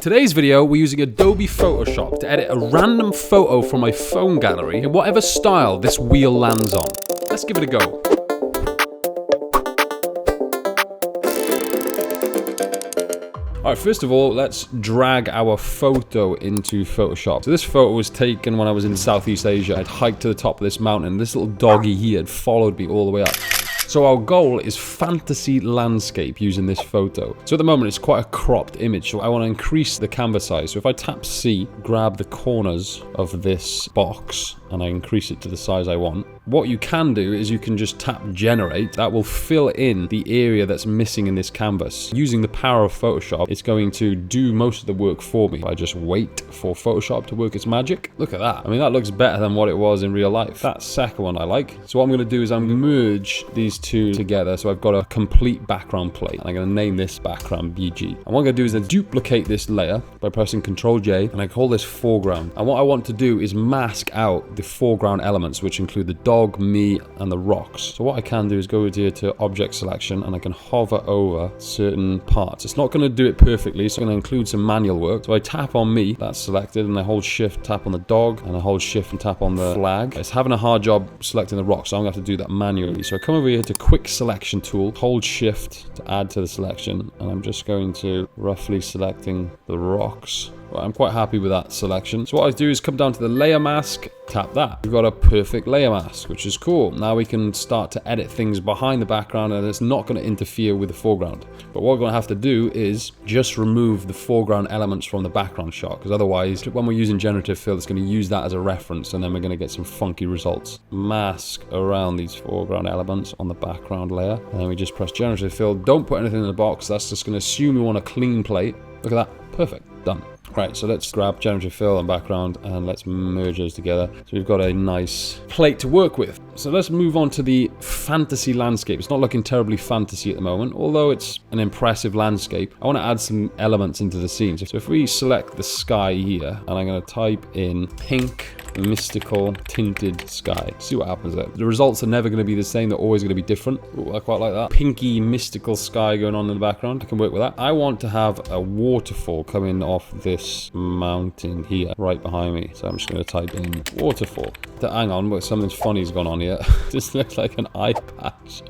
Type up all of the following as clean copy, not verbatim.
In today's video, we're using Adobe Photoshop to edit a random photo from my phone gallery in whatever style this wheel lands on. Let's give it a go. Alright, first of all, let's drag our photo into Photoshop. So this photo was taken when I was in Southeast Asia. I'd hiked to the top of this mountain. This little doggy here had followed me all the way up. So our goal is fantasy landscape using this photo. So at the moment it's quite a cropped image, so I want to increase the canvas size. So if I tap C, grab the corners of this box, and I increase it to the size I want. What you can do is you can just tap generate. That will fill in the area that's missing in this canvas. Using the power of Photoshop, it's going to do most of the work for me. I just wait for Photoshop to work its magic. Look at that. I mean, that looks better than what it was in real life. That second one I like. So what I'm going to do is I'm going to merge these two together. So I've got a complete background plate. And I'm going to name this background BG. And what I'm going to do is then duplicate this layer by pressing Ctrl J, and I call this foreground. And what I want to do is mask out the foreground elements, which include the dog, me, and the rocks. So what I can do is go over here to object selection, and I can hover over certain parts. It's not going to do it perfectly, so I'm going to include some manual work. So I tap on me, that's selected, and I hold shift, tap on the dog, and I hold shift and tap on the flag. It's having a hard job selecting the rocks, so I'm going to have to do that manually. So I come over here to quick selection tool, hold shift to add to the selection, and I'm just going to roughly selecting the rocks. Well, I'm quite happy with that selection. So what I do is come down to the layer mask, tap that. We've got a perfect layer mask, which is cool. Now we can start to edit things behind the background, and it's not going to interfere with the foreground. But what we're going to have to do is just remove the foreground elements from the background shot, because otherwise, when we're using generative fill, it's going to use that as a reference, and then we're going to get some funky results. Mask around these foreground elements on the background layer, and then we just press generative fill. Don't put anything in the box. That's just going to assume we want a clean plate. Look at that. Perfect. Done. Right, so let's grab generative fill and background and let's merge those together. So we've got a nice plate to work with. So let's move on to the fantasy landscape. It's not looking terribly fantasy at the moment, although it's an impressive landscape. I want to add some elements into the scene. So if we select the sky here, and I'm going to type in pink mystical tinted sky. See what happens there. The results are never going to be the same. They're always going to be different. Ooh, I quite like that. Pinky mystical sky going on in the background. I can work with that. I want to have a waterfall coming off this mountain here right behind me. So I'm just going to type in waterfall. Hang on, but something's funny's gone on here. This looks like an eye patch.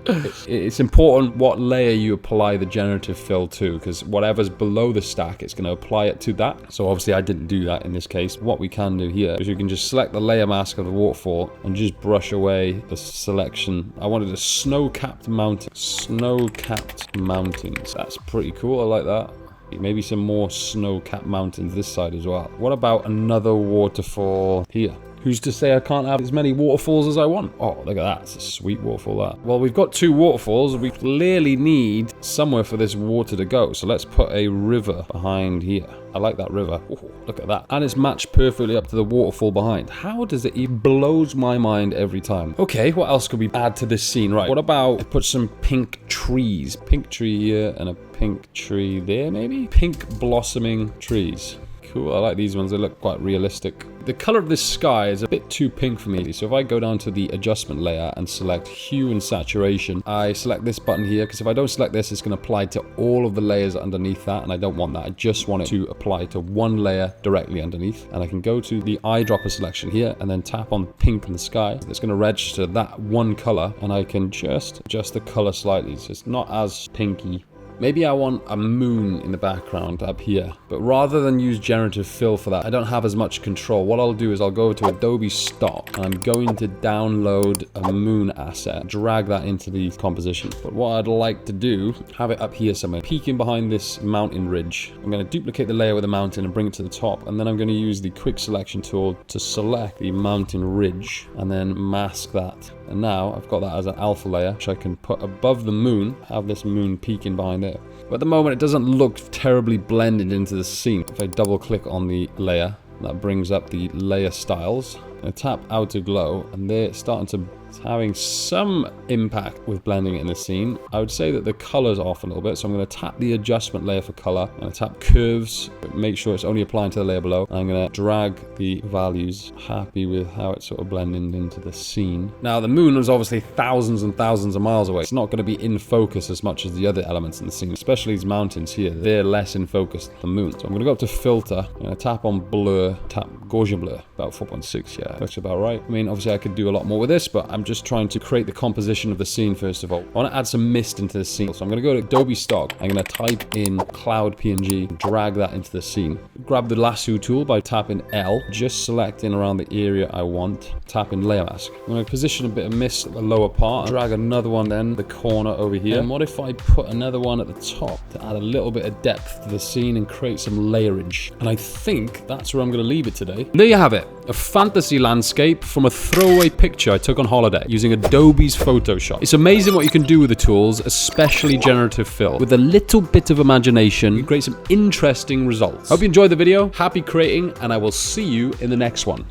It's important what layer you apply the generative fill to, because whatever's below the stack, it's going to apply it to that. So obviously I didn't do that in this case. What we can do here is you can just select the layer mask of the waterfall and just brush away the selection. I wanted a snow-capped mountain. Snow-capped mountains. That's pretty cool. I like that. Maybe some more snow-capped mountains this side as well. What about another waterfall here? Who's to say I can't have as many waterfalls as I want? Oh, look at that. It's a sweet waterfall, that. Well, we've got two waterfalls. We clearly need somewhere for this water to go. So let's put a river behind here. I like that river. Ooh, look at that. And it's matched perfectly up to the waterfall behind. How does it? It blows my mind every time. Okay, what else could we add to this scene? Right, what about I put some pink trees? Pink tree here and a pink tree there, maybe? Pink blossoming trees. Cool, I like these ones. They look quite realistic. The color of this sky is a bit too pink for me. So if I go down to the adjustment layer and select hue and saturation, I select this button here, because if I don't select this, it's going to apply to all of the layers underneath that, and I don't want that. I just want it to apply to one layer directly underneath. And I can go to the eyedropper selection here and then tap on pink in the sky. It's going to register that one color, and I can just adjust the color slightly so it's not as pinky. Maybe I want a moon in the background up here, but rather than use generative fill for that, I don't have as much control. What I'll do is I'll go over to Adobe Stock, and I'm going to download a moon asset, drag that into the composition. But what I'd like to do, have it up here somewhere, peeking behind this mountain ridge. I'm going to duplicate the layer with the mountain and bring it to the top, and then I'm going to use the quick selection tool to select the mountain ridge and then mask that. And now I've got that as an alpha layer, which I can put above the moon, have this moon peeking behind it. But at the moment, it doesn't look terribly blended into the scene. If I double click on the layer, that brings up the layer styles. I tap outer glow, and they're starting to It's having some impact with blending it in the scene. I would say that the color's off a little bit, so I'm going to tap the adjustment layer for color. I'm going to tap curves, make sure it's only applying to the layer below. And I'm going to drag the values. Happy with how it's sort of blending into the scene. Now, the moon was obviously thousands and thousands of miles away. It's not going to be in focus as much as the other elements in the scene, especially these mountains here. They're less in focus than the moon. So I'm going to go up to filter. I'm going to tap on blur, tap Gaussian blur, about 4.6. Yeah, that's about right. I mean, obviously I could do a lot more with this, but I'm just trying to create the composition of the scene first of all. I want to add some mist into the scene. So I'm going to go to Adobe Stock. I'm going to type in cloud PNG, drag that into the scene. Grab the lasso tool by tapping L, just selecting around the area I want, tapping layer mask. I'm going to position a bit of mist at the lower part, drag another one then, the corner over here. And what if I put another one at the top to add a little bit of depth to the scene and create some layerage? And I think that's where I'm going to leave it today. There you have it, a fantasy landscape from a throwaway picture I took on holiday using Adobe's Photoshop. It's amazing what you can do with the tools, especially generative fill. With a little bit of imagination, you create some interesting results. Hope you enjoyed the video, happy creating, and I will see you in the next one.